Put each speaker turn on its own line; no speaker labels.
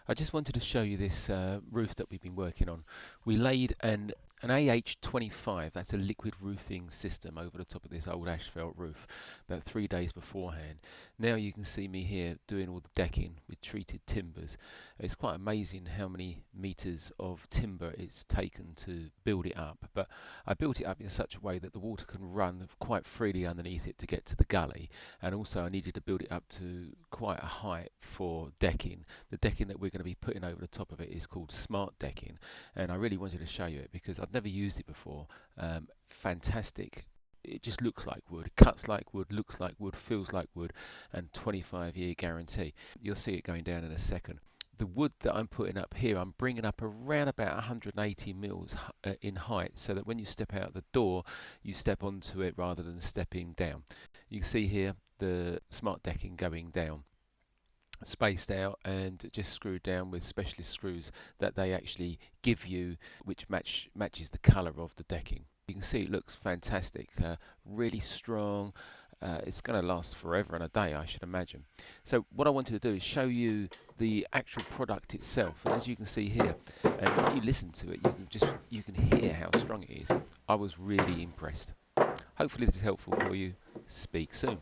I just wanted to show you this roof that we've been working on. We laid an AH25, that's a liquid roofing system, over the top of this old asphalt roof about 3 days beforehand. Now you can see me here doing all the decking with treated timbers. It's quite amazing how many meters of timber it's taken to build it up, but I built it up in such a way that the water can run quite freely underneath it to get to the gully, and also I needed to build it up to quite a height for decking. The decking that we're going to be putting over the top of it is called smart decking, and I really wanted to show you it because I've never used it before. Fantastic. It just looks like wood, cuts like wood, looks like wood, feels like wood, and 25-year guarantee. You'll see it going down in a second. The wood that I'm putting up here, I'm bringing up around about 180 mils in height, so that when you step out the door, you step onto it rather than stepping down. You can see here the smart decking going down, spaced out and just screwed down with specialist screws that they actually give you, which matches the colour of the decking. You can see it looks fantastic, really strong. It's going to last forever and a day, I should imagine. So what I wanted to do is show you the actual product itself, and as you can see here, and if you listen to it, you can hear how strong it is. I was really impressed. Hopefully this is helpful for you. Speak soon.